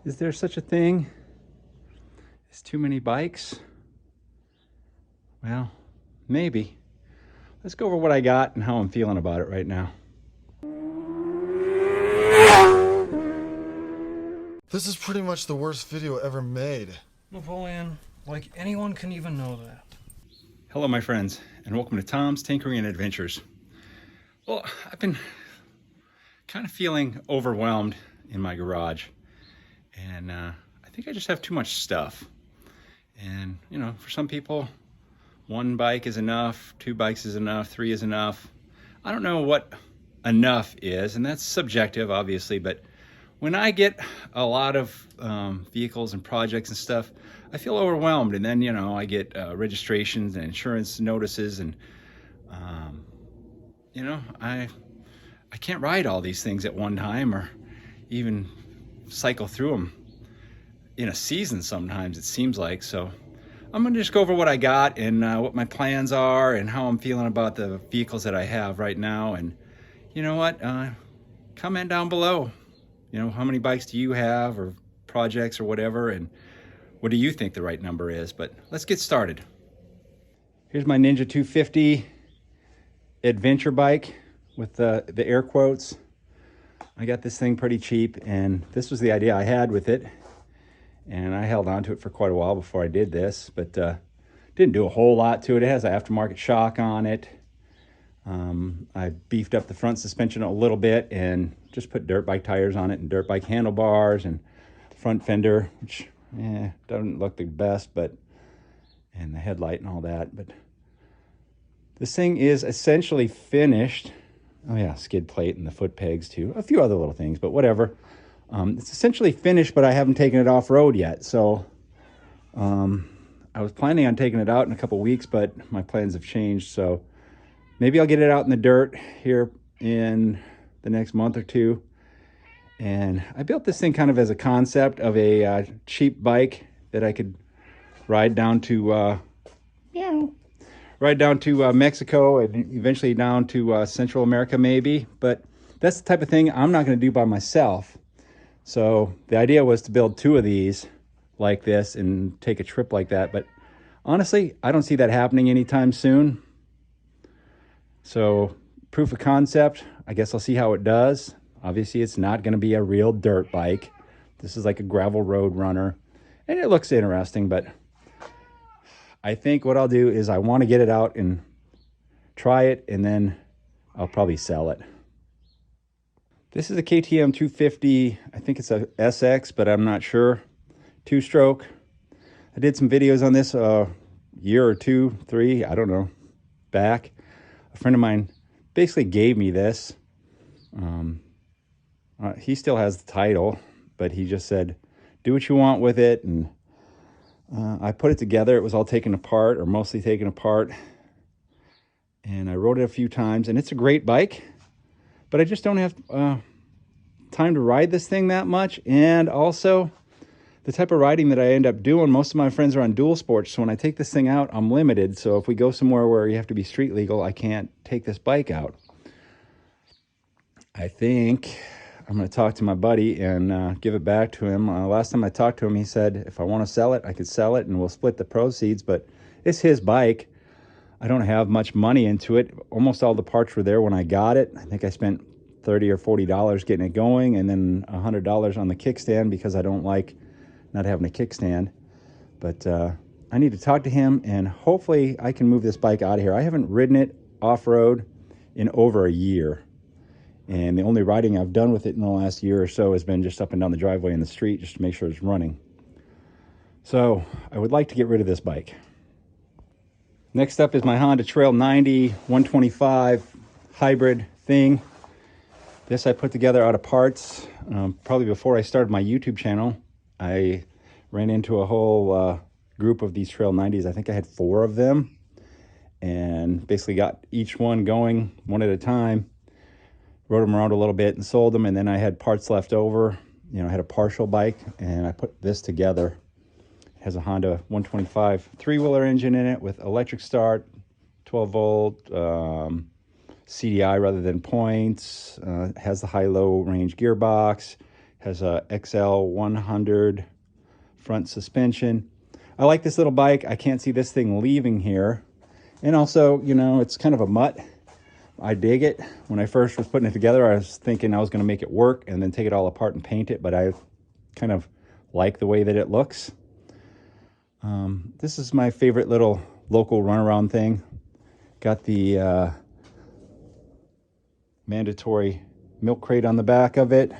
Is there such a thing as too many bikes? Well, maybe. Let's go over what I got and how I'm feeling about it right now. This is pretty much the worst video ever made. Napoleon, like anyone can even know that. Hello, my friends, and welcome to Tom's Tinkering and Adventures. Well, I've been kind of feeling overwhelmed in my garage, and I think I just have too much stuff. And, you know, for some people, one bike is enough, two bikes is enough, three is enough. I don't know what enough is, and that's subjective, obviously, but when I get a lot of vehicles and projects and stuff, I feel overwhelmed. And then, you know, I get registrations and insurance notices, and, you know, I can't ride all these things at one time or even cycle through them in a season sometimes, it seems like. So I'm gonna just go over what I got and what my plans are and how I'm feeling about the vehicles that I have right now. And you know what, comment down below, you know, how many bikes do you have, or projects or whatever, and what do you think the right number is. But let's get started. Here's my Ninja 250 adventure bike with the air quotes. I got this thing pretty cheap, and this was the idea I had with it, and I held on to it for quite a while before I did this, but didn't do a whole lot to it. It has an aftermarket shock on it. I beefed up the front suspension a little bit and just put dirt bike tires on it and dirt bike handlebars and front fender, which doesn't look the best, but, and the headlight and all that. But this thing is essentially finished. Oh yeah, skid plate and the foot pegs too. A few other little things, but whatever. It's essentially finished, but I haven't taken it off-road yet. So I was planning on taking it out in a couple weeks, but my plans have changed. So maybe I'll get it out in the dirt here in the next month or two. And I built this thing kind of as a concept of a cheap bike that I could ride down to Mexico and eventually down to Central America maybe. But that's the type of thing I'm not going to do by myself. So the idea was to build two of these like this and take a trip like that. But honestly, I don't see that happening anytime soon. So proof of concept, I guess I'll see how it does. Obviously, it's not going to be a real dirt bike. This is like a gravel road runner, and it looks interesting, but I think what I'll do is I want to get it out and try it, and then I'll probably sell it. This is a KTM 250. I think it's a SX, but I'm not sure. Two-stroke. I did some videos on this a year or two, three, I don't know, back. A friend of mine basically gave me this. He still has the title, but he just said, do what you want with it. And I put it together. It was all taken apart, or mostly taken apart. And I rode it a few times, and it's a great bike, but I just don't have time to ride this thing that much. And also, the type of riding that I end up doing, most of my friends are on dual sports, so when I take this thing out, I'm limited. So if we go somewhere where you have to be street legal, I can't take this bike out. I think I'm going to talk to my buddy and give it back to him. Last time I talked to him, he said if I want to sell it, I could sell it and we'll split the proceeds, but it's his bike. I don't have much money into it. Almost all the parts were there when I got it. I think I spent $30 or $40 getting it going, and then $100 on the kickstand because I don't like not having a kickstand. But I need to talk to him, and hopefully I can move this bike out of here. I haven't ridden it off-road in over a year, and the only riding I've done with it in the last year or so has been just up and down the driveway in the street just to make sure it's running. So I would like to get rid of this bike. Next up is my Honda Trail 90 125 hybrid thing. This I put together out of parts probably before I started my YouTube channel. I ran into a whole group of these Trail 90s. I think I had 4 of them, and basically got each one going one at a time, rode them around a little bit and sold them, and then I had parts left over. You know, I had a partial bike, and I put this together. It has a Honda 125 three-wheeler engine in it with electric start, 12-volt, CDI rather than points. Has the high-low range gearbox. Has a XL100 front suspension. I like this little bike. I can't see this thing leaving here. And also, you know, it's kind of a mutt. I dig it. When I first was putting it together, I was thinking I was going to make it work and then take it all apart and paint it, but I kind of like the way that it looks. This is my favorite little local runaround thing. Got the mandatory milk crate on the back of it.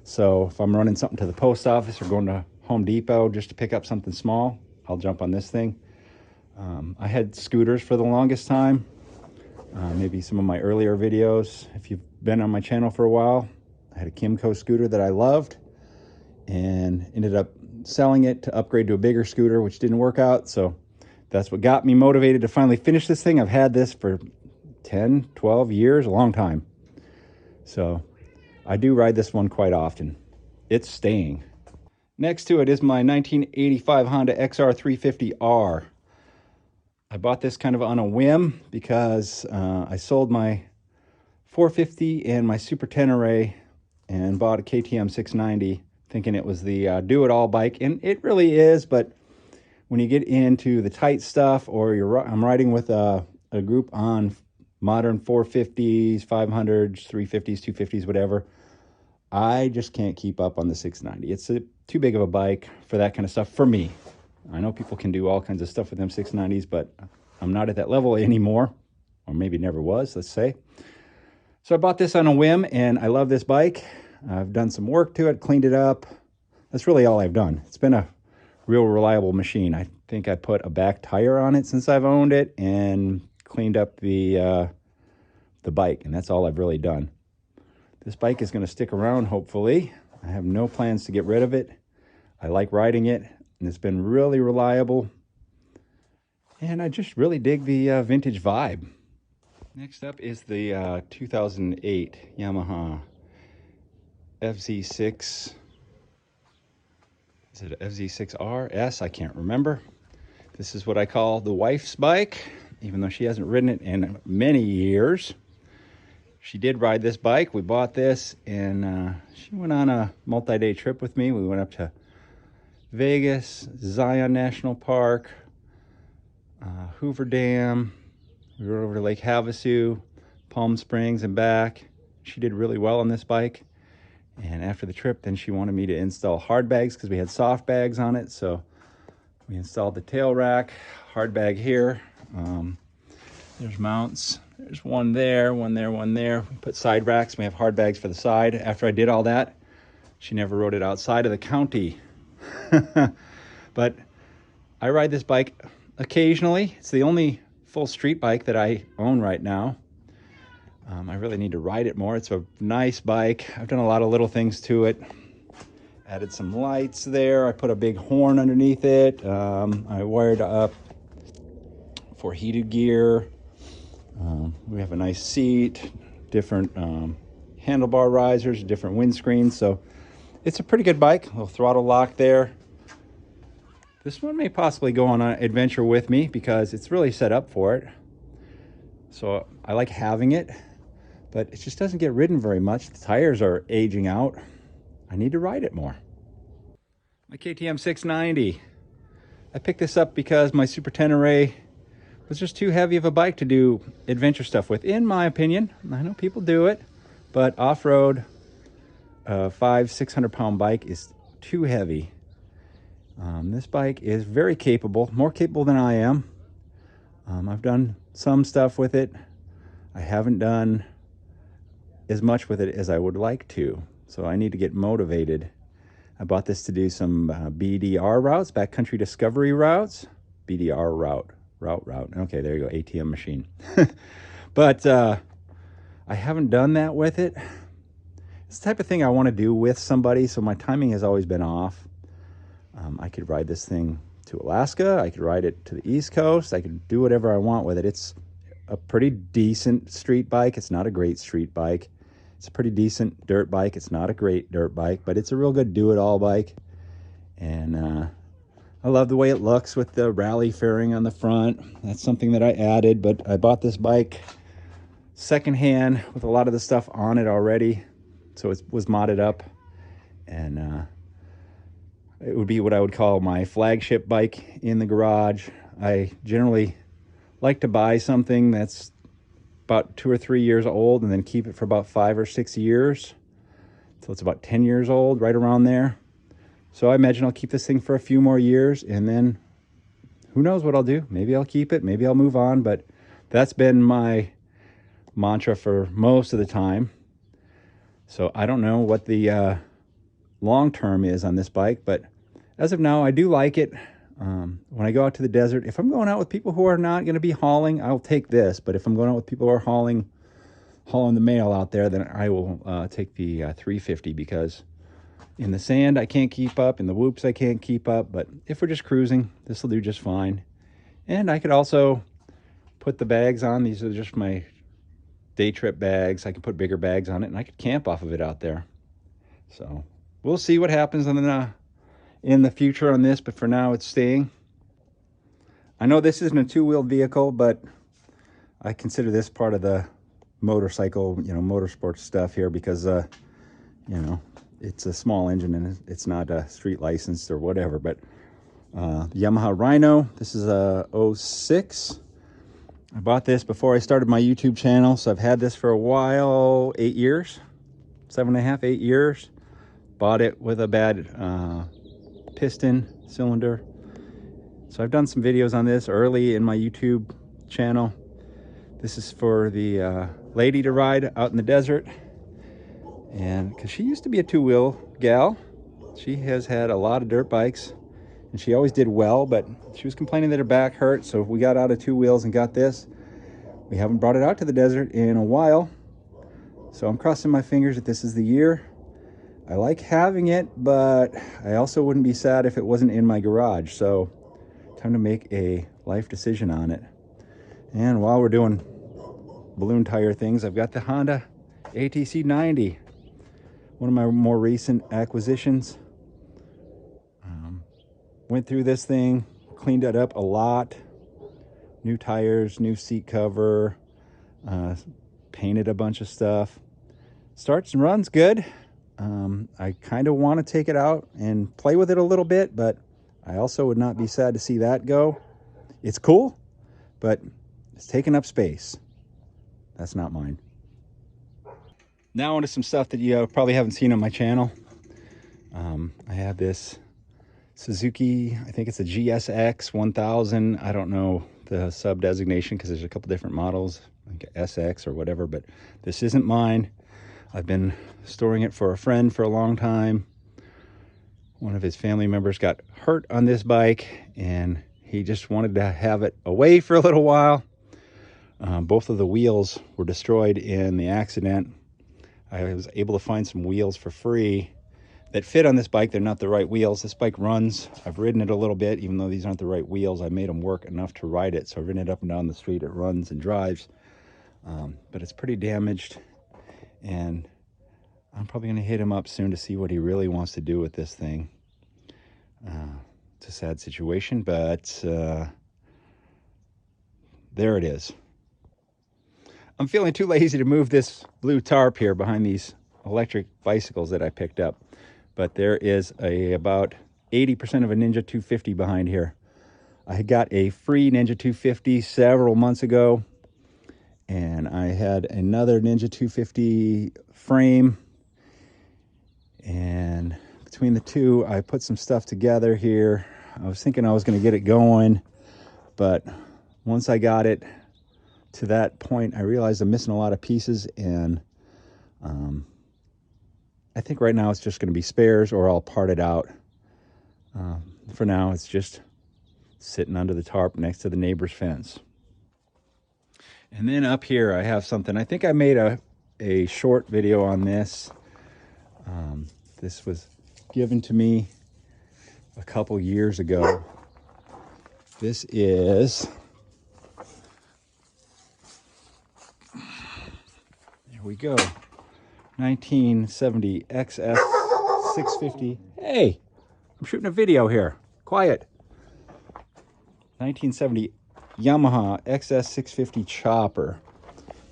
So if I'm running something to the post office or going to Home Depot just to pick up something small, I'll jump on this thing. I had scooters for the longest time. Maybe some of my earlier videos, if you've been on my channel for a while, I had a Kimco scooter that I loved and ended up selling it to upgrade to a bigger scooter, which didn't work out. So that's what got me motivated to finally finish this thing. I've had this for 10, 12 years, a long time. So I do ride this one quite often. It's staying. Next to it is my 1985 Honda XR350R. I bought this kind of on a whim because I sold my 450 and my Super Tenere and bought a KTM 690 thinking it was the do-it-all bike, and it really is. But when you get into the tight stuff, or I'm riding with a group on modern 450s, 500s, 350s, 250s, whatever, I just can't keep up on the 690. It's too big of a bike for that kind of stuff for me. I know people can do all kinds of stuff with them 690s, but I'm not at that level anymore, or maybe never was, let's say. So I bought this on a whim, and I love this bike. I've done some work to it, cleaned it up. That's really all I've done. It's been a real reliable machine. I think I put a back tire on it since I've owned it and cleaned up the bike, and that's all I've really done. This bike is going to stick around, hopefully. I have no plans to get rid of it. I like riding it, and it's been really reliable. And I just really dig the vintage vibe. Next up is the 2008 Yamaha FZ6. Is it FZ6R? S? I can't remember. This is what I call the wife's bike, even though she hasn't ridden it in many years. She did ride this bike. We bought this, and she went on a multi-day trip with me. We went up to Vegas, Zion National Park, Hoover Dam. We rode over to Lake Havasu, Palm Springs, and back. She did really well on this bike. And after the trip, then she wanted me to install hard bags because we had soft bags on it. So we installed the tail rack, hard bag here. There's mounts. There's one there, one there, one there. We put side racks. We have hard bags for the side. After I did all that, she never rode it outside of the county. But I ride this bike occasionally. It's the only full street bike that I own right now. I really need to ride it more. It's a nice bike. I've done a lot of little things to it. Added some lights there. I put a big horn underneath it. I wired up for heated gear. We have a nice seat, different handlebar risers, different windscreens. So it's a pretty good bike. A little throttle lock there. This one may possibly go on an adventure with me because it's really set up for it. So I like having it, but it just doesn't get ridden very much. The tires are aging out. I need to ride it more. My KTM 690. I picked this up because my Super Tenere was just too heavy of a bike to do adventure stuff with, in my opinion. I know people do it, but off-road, 500-600 pound bike is too heavy. This bike is very capable, more capable than I am. I've done some stuff with it. I haven't done as much with it as I would like to, so I need to get motivated. I bought this to do some BDR routes, backcountry discovery routes. BDR route. Okay, there you go, ATM machine. But I haven't done that with it. It's the type of thing I want to do with somebody, so my timing has always been off. I could ride this thing to Alaska. I could ride it to the East Coast. I could do whatever I want with it. It's a pretty decent street bike. It's not a great street bike. It's a pretty decent dirt bike. It's not a great dirt bike, but it's a real good do-it-all bike. And I love the way it looks with the rally fairing on the front. That's something that I added, but I bought this bike secondhand with a lot of the stuff on it already. So it was modded up. And it would be what I would call my flagship bike in the garage. I generally like to buy something that's about 2 or 3 years old and then keep it for about 5 or 6 years. So it's about 10 years old, right around there. So I imagine I'll keep this thing for a few more years, and then who knows what I'll do. Maybe I'll keep it, maybe I'll move on, but that's been my mantra for most of the time. So I don't know what the long term is on this bike, but as of now, I do like it. When I go out to the desert, if I'm going out with people who are not going to be hauling, I'll take this. But if I'm going out with people who are hauling the mail out there, then I will take the 350, because in the sand I can't keep up, in the whoops I can't keep up. But if we're just cruising, this will do just fine. And I could also put the bags on. These are just my day trip bags. I could put bigger bags on it, and I could camp off of it out there. So we'll see what happens in the future on this, but for now it's staying. I know this isn't a two-wheeled vehicle, but I consider this part of the motorcycle, motorsports stuff here, because it's a small engine and it's not street licensed or whatever. But the Yamaha Rhino, this is a 06. I bought this before I started my YouTube channel, so I've had this for a while, 8 years, 7.5, 8 years. Bought it with a bad piston cylinder. So I've done some videos on this early in my YouTube channel. This is for the lady to ride out in the desert, and because she used to be a two-wheel gal, she has had a lot of dirt bikes and she always did well, but she was complaining that her back hurt, so we got out of two wheels and got this. We haven't brought it out to the desert in a while, so I'm crossing my fingers that this is the year. I like having it, but I also wouldn't be sad if it wasn't in my garage. So time to make a life decision on it. And while we're doing balloon tire things, I've got the Honda ATC 90, one of my more recent acquisitions. Went through this thing, cleaned it up a lot. New tires, new seat cover, painted a bunch of stuff. Starts and runs good. I kind of want to take it out and play with it a little bit, but I also would not be sad to see that go. It's cool, but it's taking up space. That's not mine. Now onto some stuff that you probably haven't seen on my channel. I have this Suzuki, I think it's a GSX1000. I don't know the sub designation because there's a couple different models, like SX or whatever, but this isn't mine. I've been storing it for a friend for a long time. One of his family members got hurt on this bike, and he just wanted to have it away for a little while. Both of the wheels were destroyed in the accident. I was able to find some wheels for free that fit on this bike. They're not the right wheels. This bike runs. I've ridden it a little bit, even though these aren't the right wheels. I made them work enough to ride it, so I've ridden it up and down the street. It runs and drives, but it's pretty damaged, and I'm probably going to hit him up soon to see what he really wants to do with this thing. It's a sad situation, but there it is. I'm feeling too lazy to move this blue tarp here behind these electric bicycles that I picked up. But there is about 80% of a Ninja 250 behind here. I got a free Ninja 250 several months ago, and I had another Ninja 250 frame, and between the two I put some stuff together here. I was thinking I was going to get it going, but once I got it to that point, I realized I'm missing a lot of pieces, and I think right now it's just going to be spares, or I'll part it out. For now, it's just sitting under the tarp next to the neighbor's fence. And then up here I have something. I think I made a short video on this. This was given to me a couple years ago. This is, here we go, 1970 XS 650. Hey, I'm shooting a video here. Quiet. 1970 Yamaha XS 650 chopper.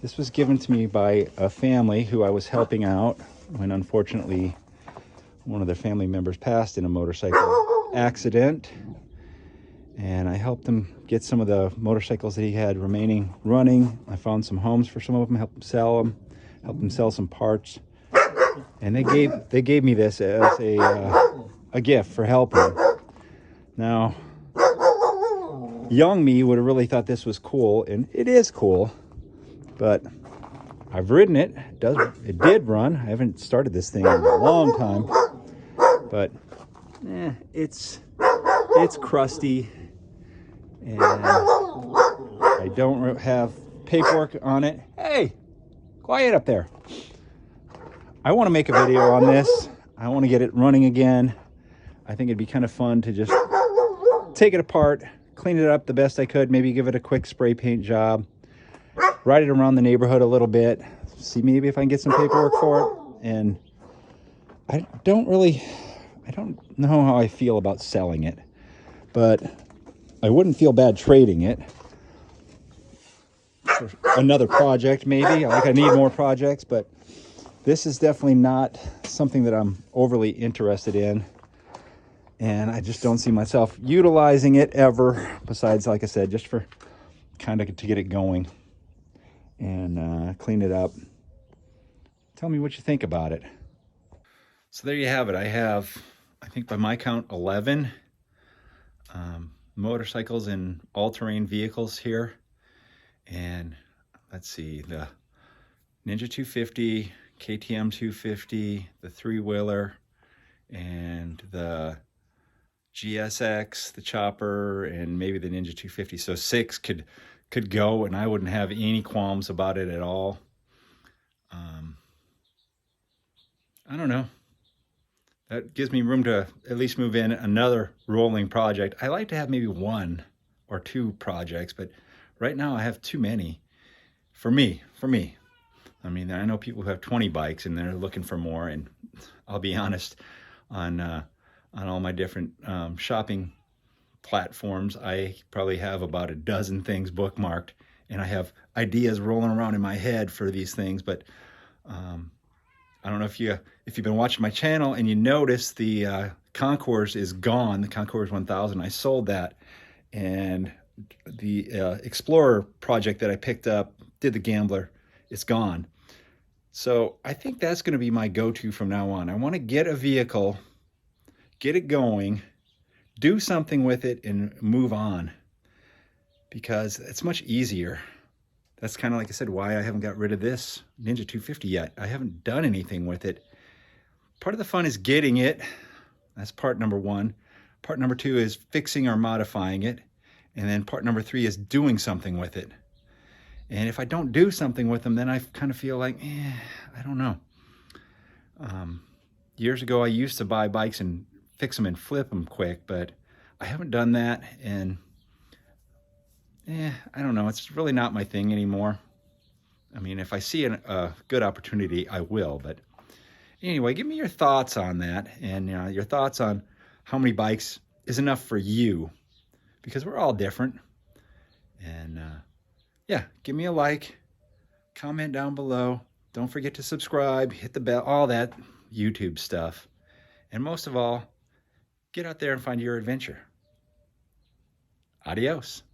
This was given to me by a family who I was helping out when unfortunately one of their family members passed in a motorcycle accident, and I helped him get some of the motorcycles that he had remaining running. I found some homes for some of them, helped him sell some parts, and they gave me this as a gift for helping. Now, young me would have really thought this was cool, and it is cool, but I've ridden it. It did run. I haven't started this thing in a long time, but it's crusty, and I don't have paperwork on it. Hey, quiet up there. I want to make a video on this. I want to get it running again. I think it'd be kind of fun to just take it apart, clean it up the best I could, maybe give it a quick spray paint job, ride it around the neighborhood a little bit, see maybe if I can get some paperwork for it. And I don't know how I feel about selling it, but I wouldn't feel bad trading it for another project maybe. I need more projects, but this is definitely not something that I'm overly interested in, and I just don't see myself utilizing it ever, besides, like I said, just for kind of to get it going and clean it up. Tell me what you think about it. So there you have it. I have, I think by my count, 11 motorcycles and all-terrain vehicles here. And let's see, the Ninja 250, KTM 250, the three-wheeler, and the GSX, the chopper, and maybe the Ninja 250. So 6 could go, and I wouldn't have any qualms about it at all. I don't know. That gives me room to at least move in another rolling project. I like to have maybe 1 or 2 projects, but right now I have too many for me. I mean, I know people who have 20 bikes and they're looking for more, and I'll be honest, on all my different shopping platforms, I probably have about a dozen things bookmarked, and I have ideas rolling around in my head for these things. But I don't know if you've been watching my channel and you notice the Concours is gone, the Concours 1000. I sold that, and the Explorer project that I picked up, did the Gambler, it's gone. So I think that's going to be my go-to from now on. I want to get a vehicle, get it going, do something with it, and move on, because it's much easier. That's kind of, like I said, why I haven't got rid of this Ninja 250 yet. I haven't done anything with it. Part of the fun is getting it. That's part number 1. Part number 2 is fixing or modifying it. And then part number 3 is doing something with it. And if I don't do something with them, then I kind of feel like, I don't know. Years ago, I used to buy bikes and fix them and flip them quick, but I haven't done that, and I don't know. It's really not my thing anymore. I mean, if I see a good opportunity, I will. But anyway, give me your thoughts on that, and your thoughts on how many bikes is enough for you, because we're all different. And yeah, give me a like, comment down below. Don't forget to subscribe, hit the bell, all that YouTube stuff. And most of all, get out there and find your adventure. Adios.